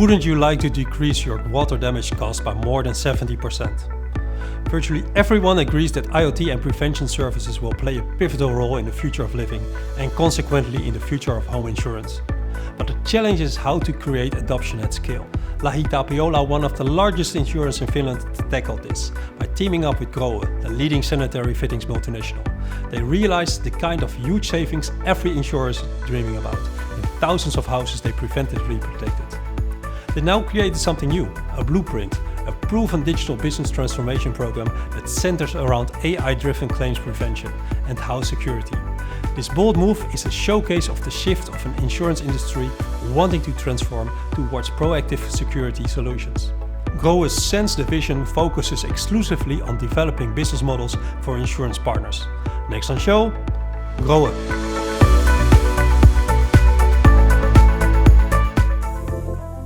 Wouldn't you like to decrease your water damage cost by more than 70%? Virtually everyone agrees that IoT and prevention services will play a pivotal role in the future of living and consequently in the future of home insurance. But the challenge is how to create adoption at scale. LocalTapiola, one of the largest insurers in Finland, tackled this by teaming up with Grohe, the leading sanitary fittings multinational. They realized the kind of huge savings every insurer is dreaming about. In thousands of houses they preventively protected. They now created something new, a blueprint, a proven digital business transformation program that centers around AI-driven claims prevention and house security. This bold move is a showcase of the shift of an insurance industry wanting to transform towards proactive security solutions. Grohe's Sense division focuses exclusively on developing business models for insurance partners. Next on show, Grohe.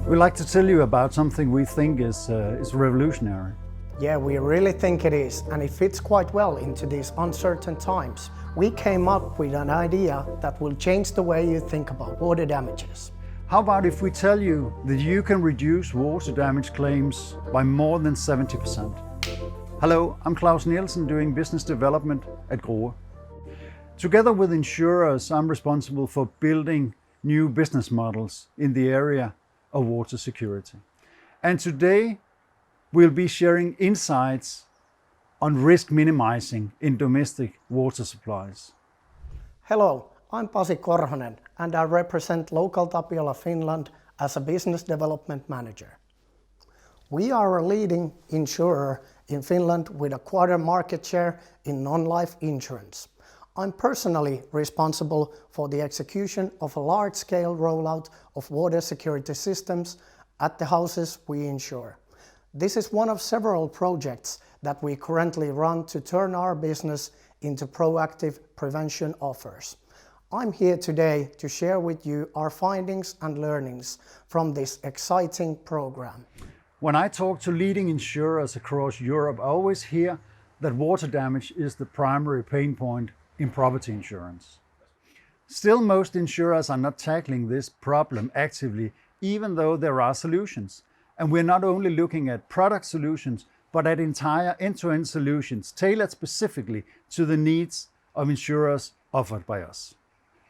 We'd like to tell you about something we think is revolutionary. Yeah, we really think it is, and it fits quite well into these uncertain times. We came up with an idea that will change the way you think about water damages. How about if we tell you that you can reduce water damage claims by more than 70%? Hello, I'm Klaus Nielsen, doing business development at Grohe. Together with insurers, I'm responsible for building new business models in the area of water security. And today we'll be sharing insights on risk minimizing in domestic water supplies. Hello, I'm Pasi Korhonen and I represent LocalTapiola Finland as a business development manager. We are a leading insurer in Finland with a quarter market share in non-life insurance. I'm personally responsible for the execution of a large-scale rollout of water security systems at the houses we insure. This is one of several projects that we currently run to turn our business into proactive prevention offers. I'm here today to share with you our findings and learnings from this exciting program. When I talk to leading insurers across Europe, I always hear that water damage is the primary pain point in property insurance. Still, most insurers are not tackling this problem actively, even though there are solutions. And we're not only looking at product solutions, but at entire end-to-end solutions tailored specifically to the needs of insurers offered by us.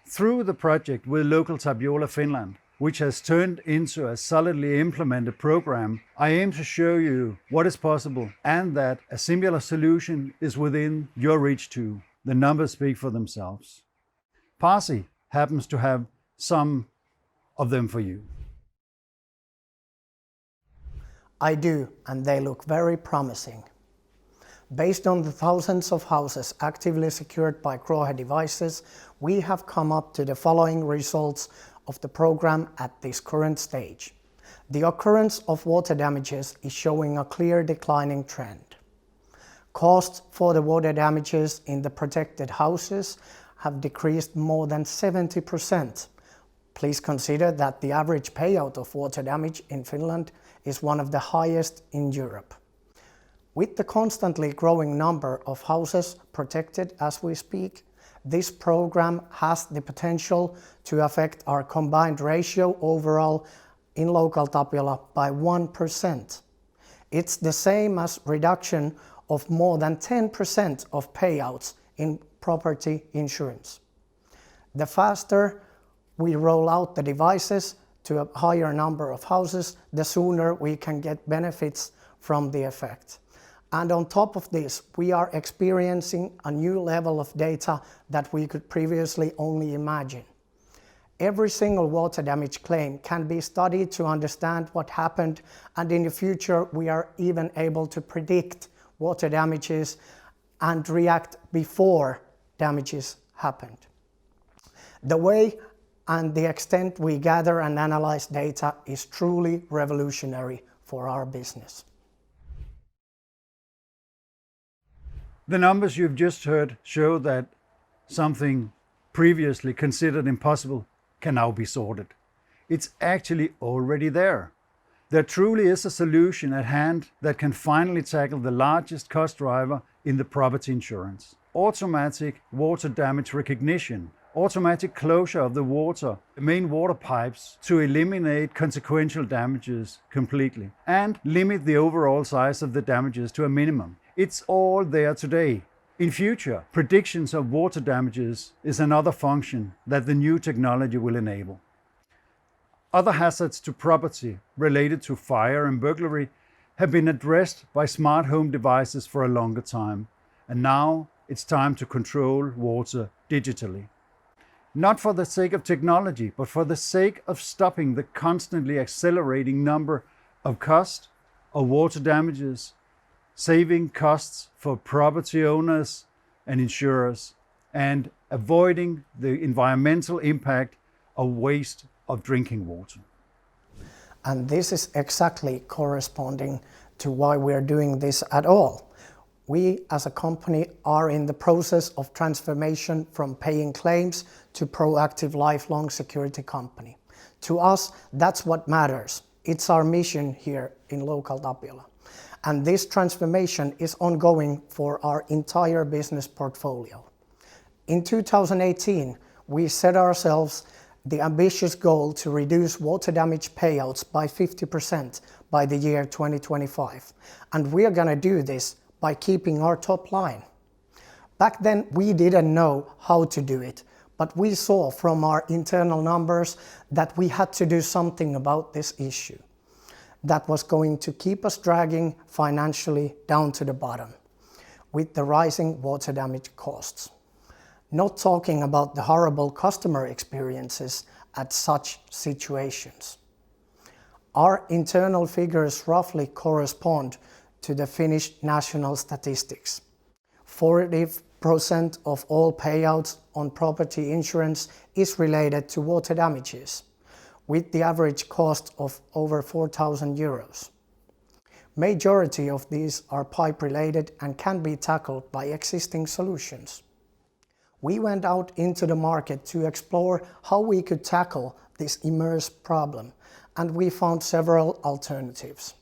Through the project with LocalTapiola Finland, which has turned into a solidly implemented program, I aim to show you what is possible and that a similar solution is within your reach too. The numbers speak for themselves. Pasi happens to have some of them for you. I do, and they look very promising. Based on the thousands of houses actively secured by Grohe devices, we have come up to the following results of the program at this current stage. The occurrence of water damages is showing a clear declining trend. Costs for the water damages in the protected houses have decreased more than 70%. Please consider that the average payout of water damage in Finland is one of the highest in Europe. With the constantly growing number of houses protected as we speak, this program has the potential to affect our combined ratio overall in LocalTapiola by 1%. It's the same as reduction of more than 10% of payouts in property insurance. The faster we roll out the devices to a higher number of houses, the sooner we can get benefits from the effect. And on top of this, we are experiencing a new level of data that we could previously only imagine. Every single water damage claim can be studied to understand what happened, and in the future we are even able to predict water damages and react before damages happened. The way and the extent we gather and analyze data is truly revolutionary for our business. The numbers you've just heard show that something previously considered impossible can now be sorted. It's actually already there. There truly is a solution at hand that can finally tackle the largest cost driver in the property insurance: automatic water damage recognition, automatic closure of the main water pipes to eliminate consequential damages completely and limit the overall size of the damages to a minimum. It's all there today. In future, predictions of water damages is another function that the new technology will enable. Other hazards to property related to fire and burglary have been addressed by smart home devices for a longer time, and now it's time to control water digitally. Not for the sake of technology, but for the sake of stopping the constantly accelerating number of costs of water damages, saving costs for property owners and insurers, and avoiding the environmental impact of waste of drinking water. And this is exactly corresponding to why we're doing this at all. We as a company are in the process of transformation from paying claims to proactive lifelong security company. To us, that's what matters. It's our mission here in LocalTapiola. And this transformation is ongoing for our entire business portfolio. In 2018, we set ourselves the ambitious goal to reduce water damage payouts by 50% by the year 2025. And we are going to do this by keeping our top line. Back then, we didn't know how to do it, but we saw from our internal numbers that we had to do something about this issue that was going to keep us dragging financially down to the bottom with the rising water damage costs. Not talking about the horrible customer experiences at such situations. Our internal figures roughly correspond to the Finnish national statistics. 40% of all payouts on property insurance is related to water damages, with the average cost of over 4,000 euros. Majority of these are pipe related and can be tackled by existing solutions. We went out into the market to explore how we could tackle this immense problem, and we found several alternatives.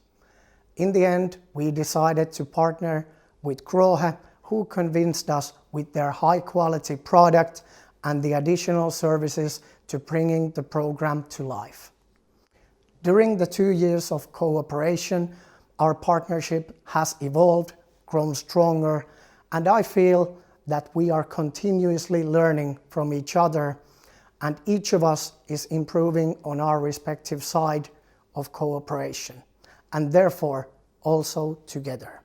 In the end, we decided to partner with Grohe, who convinced us with their high-quality product and the additional services to bringing the program to life. During the 2 years of cooperation, our partnership has evolved, grown stronger, and I feel that we are continuously learning from each other, and each of us is improving on our respective side of cooperation, and therefore also together.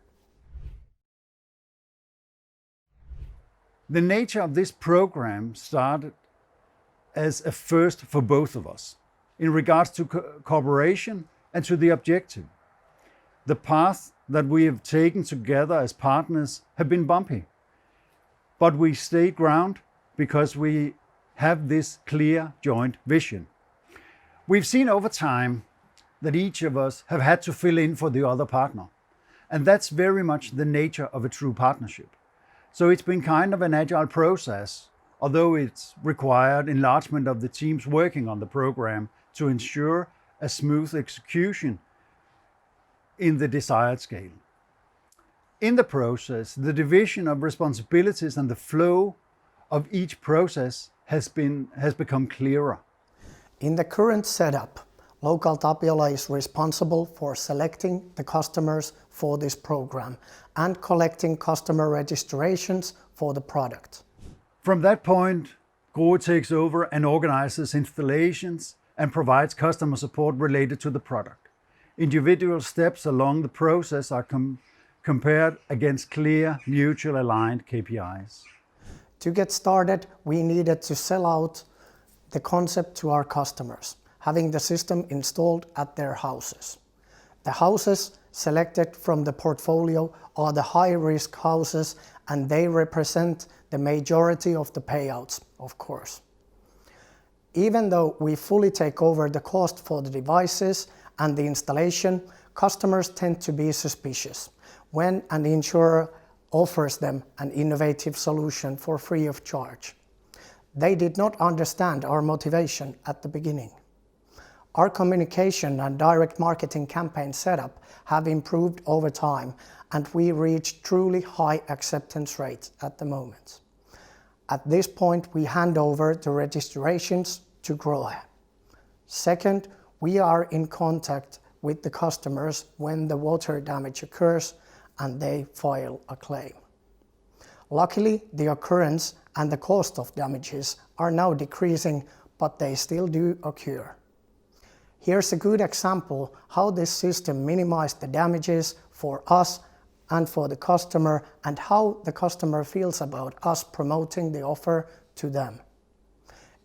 The nature of this program started as a first for both of us in regards to cooperation and to the objective. The path that we have taken together as partners have been bumpy, but we stayed ground because we have this clear joint vision. We've seen over time that each of us have had to fill in for the other partner, and that's very much the nature of a true partnership. So it's been kind of an agile process, although it's required enlargement of the teams working on the program to ensure a smooth execution in the desired scale. In the process, the division of responsibilities and the flow of each process has become clearer. In the current setup, LocalTapiola is responsible for selecting the customers for this program and collecting customer registrations for the product. From that point, Grohe takes over and organizes installations and provides customer support related to the product. Individual steps along the process are compared against clear, mutual aligned KPIs. To get started, we needed to sell out the concept to our customers, having the system installed at their houses. The houses selected from the portfolio are the high-risk houses, and they represent the majority of the payouts, of course. Even though we fully take over the cost for the devices and the installation, customers tend to be suspicious when an insurer offers them an innovative solution for free of charge. They did not understand our motivation at the beginning. Our communication and direct marketing campaign setup have improved over time, and we reach truly high acceptance rates at the moment. At this point, we hand over the registrations to Grohe. Second, we are in contact with the customers when the water damage occurs and they file a claim. Luckily, the occurrence and the cost of damages are now decreasing, but they still do occur. Here's a good example how this system minimized the damages for us and for the customer, and how the customer feels about us promoting the offer to them.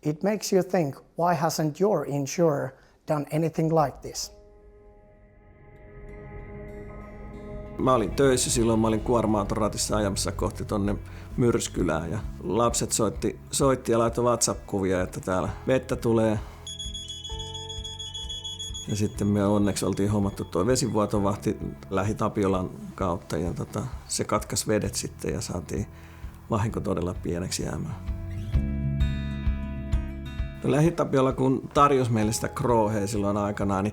It makes you think, why hasn't your insurer done anything like this? Mä olin töissä silloin, mä olin kuorma-autoratissa ajamassa kohti tonne Myrskylään ja lapset soitti ja laittoi WhatsApp-kuvia, että täällä vettä tulee. Ja sitten me onneksi oltiin hommattu tuo vesivuotovahti LocalTapiolan kautta ja se katkaisi vedet sitten ja saatiin vahinko todella pieneksi jäämään. No, LocalTapiola kun tarjosi meille sitä Grohea silloin aikanaan,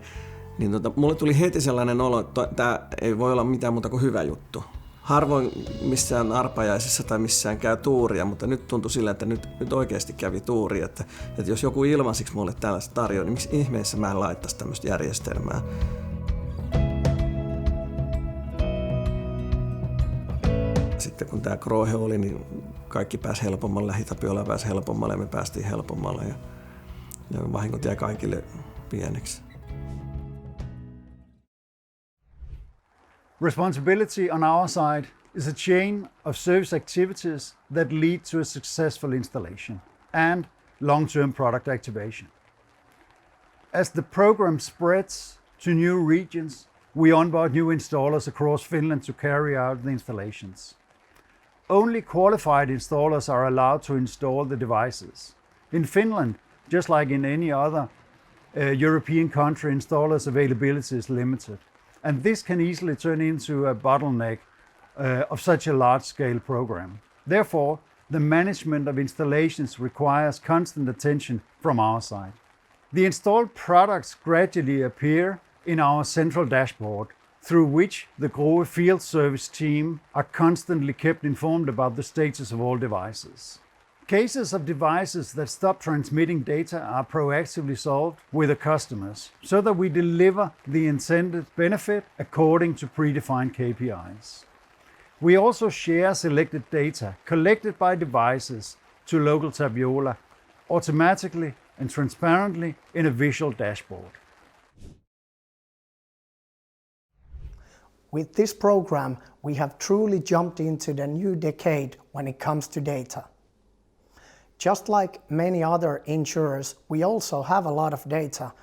niin mulle tuli heti sellainen olo, että tämä ei voi olla mitään muuta kuin hyvä juttu. Harvoin missään arpajaisissa tai missään käy tuuria, mutta nyt tuntui sillä, että nyt oikeasti kävi tuuri, että jos joku ilmaisiksi mulle tällaista tarjoaa, niin miksi ihmeessä mä en laittaisi tämmöistä järjestelmää. Sitten kun tämä Grohe oli, niin kaikki pääsi helpommalle, LocalTapiola pääsi helpommalle ja me päästiin helpommalle ja vahingot jäi kaikille pieneksi. Responsibility on our side is a chain of service activities that lead to a successful installation and long-term product activation. As the program spreads to new regions, we onboard new installers across Finland to carry out the installations. Only qualified installers are allowed to install the devices. In Finland, just like in any other European country, installers' availability is limited. And this can easily turn into a bottleneck of such a large-scale program. Therefore, the management of installations requires constant attention from our side. The installed products gradually appear in our central dashboard, through which the Grohe field service team are constantly kept informed about the status of all devices. Cases of devices that stop transmitting data are proactively solved with the customers so that we deliver the intended benefit according to predefined KPIs. We also share selected data collected by devices to LocalTapiola automatically and transparently in a visual dashboard. With this program, we have truly jumped into the new decade when it comes to data. Just like many other insurers, we also have a lot of data,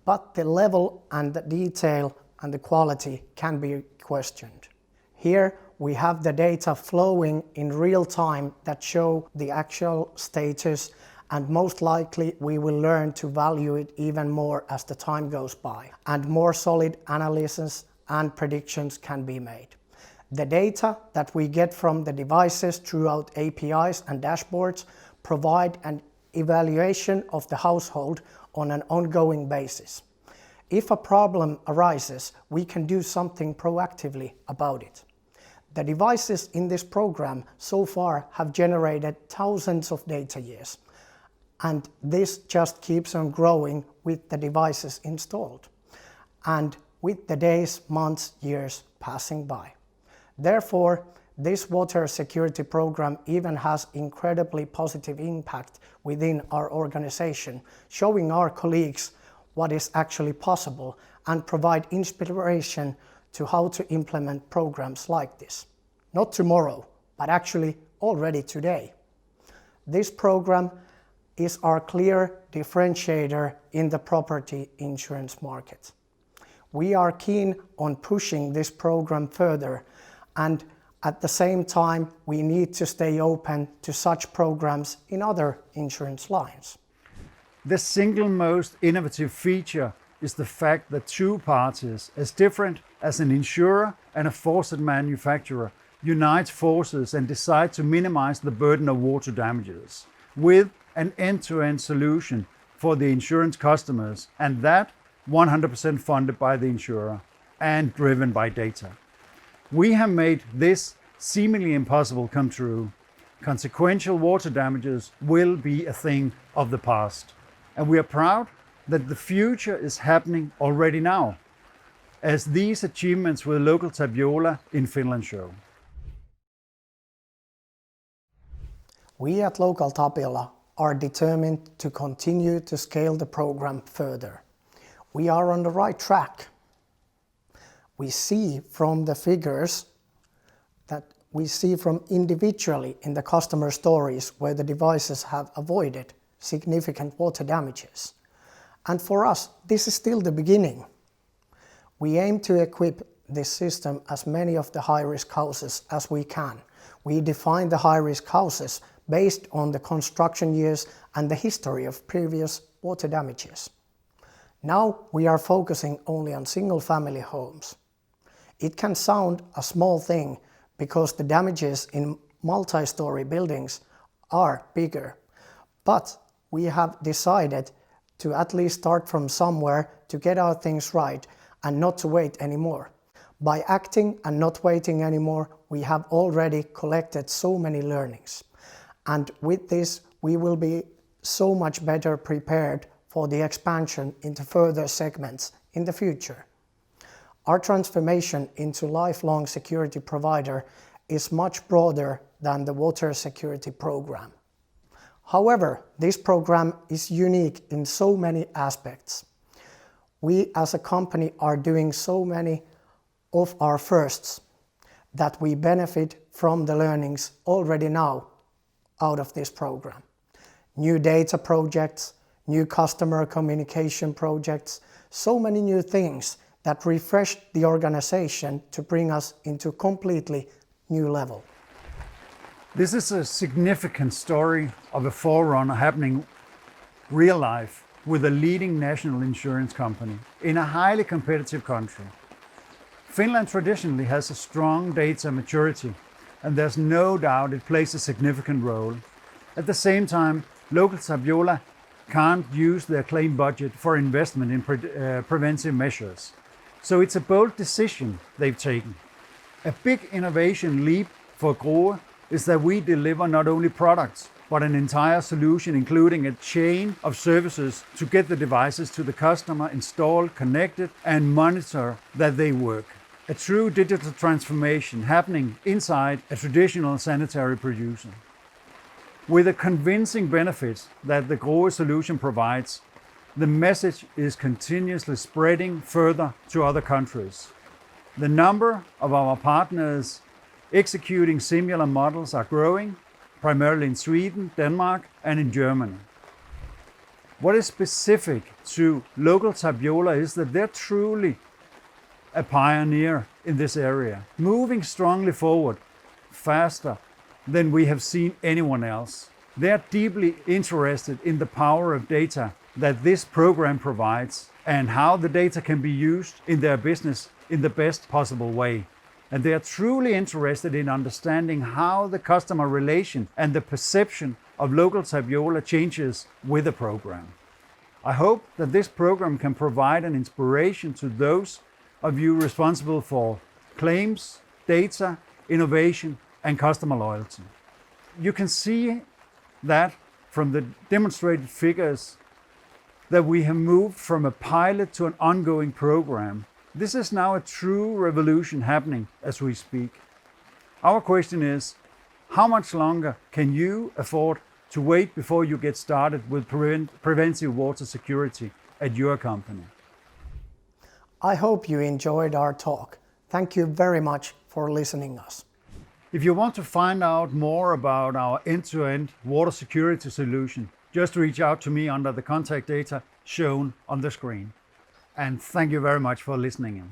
but the level and the detail and the quality can be questioned. Here we have the data flowing in real time that show the actual status, and most likely we will learn to value it even more as the time goes by, and more solid analysis and predictions can be made. The data that we get from the devices throughout APIs and dashboards provide an evaluation of the household on an ongoing basis. If a problem arises, we can do something proactively about it. The devices in this program so far have generated thousands of data years, and this just keeps on growing with the devices installed and with the days, months, years passing by. Therefore, this water security program even has incredibly positive impact within our organization, showing our colleagues what is actually possible and provide inspiration to how to implement programs like this. Not tomorrow, but actually already today. This program is our clear differentiator in the property insurance market. We are keen on pushing this program further, and at the same time, we need to stay open to such programs in other insurance lines. The single most innovative feature is the fact that two parties, as different as an insurer and a faucet manufacturer, unite forces and decide to minimize the burden of water damages with an end-to-end solution for the insurance customers, and that 100% funded by the insurer and driven by data. We have made this seemingly impossible come true. consequential water damages will be a thing of the past. And we are proud that the future is happening already now, as these achievements with LocalTapiola in Finland show. We at LocalTapiola are determined to continue to scale the program further. We are on the right track. We see from the figures that we see from individually in the customer stories where the devices have avoided significant water damages. And for us, this is still the beginning. We aim to equip this system as many of the high-risk houses as we can. We define the high-risk houses based on the construction years and the history of previous water damages. Now we are focusing only on single-family homes. It can sound a small thing because the damages in multi-story buildings are bigger, but we have decided to at least start from somewhere to get our things right and not to wait anymore. By acting and not waiting anymore, we have already collected so many learnings. And with this, we will be so much better prepared for the expansion into further segments in the future. Our transformation into lifelong security provider is much broader than the water security program. However, this program is unique in so many aspects. We as a company are doing so many of our firsts that we benefit from the learnings already now out of this program. New data projects, new customer communication projects, so many new things that refresh the organization to bring us into a completely new level. This is a significant story of a forerunner happening real life with a leading national insurance company in a highly competitive country. Finland traditionally has a strong data maturity, and there's no doubt it plays a significant role. At the same time, LocalTapiola can't use their claim budget for investment in preventive measures. So it's a bold decision they've taken. A big innovation leap for Grohe is that we deliver not only products, but an entire solution including a chain of services to get the devices to the customer installed, connected, and monitor that they work. A true digital transformation happening inside a traditional sanitary producer. With the convincing benefits that the Grohe solution provides, the message is continuously spreading further to other countries. The number of our partners executing similar models are growing, primarily in Sweden, Denmark, and in Germany. What is specific to LocalTapiola is that they're truly a pioneer in this area, moving strongly forward, faster than we have seen anyone else. They're deeply interested in the power of data that this program provides and how the data can be used in their business in the best possible way. And they are truly interested in understanding how the customer relation and the perception of LocalTapiola changes with the program. I hope that this program can provide an inspiration to those of you responsible for claims, data, innovation, and customer loyalty. You can see that from the demonstrated figures that we have moved from a pilot to an ongoing program. This is now a true revolution happening as we speak. Our question is, how much longer can you afford to wait before you get started with preventive water security at your company? I hope you enjoyed our talk. Thank you very much for listening us. If you want to find out more about our end-to-end water security solution, just reach out to me under the contact data shown on the screen. And thank you very much for listening in.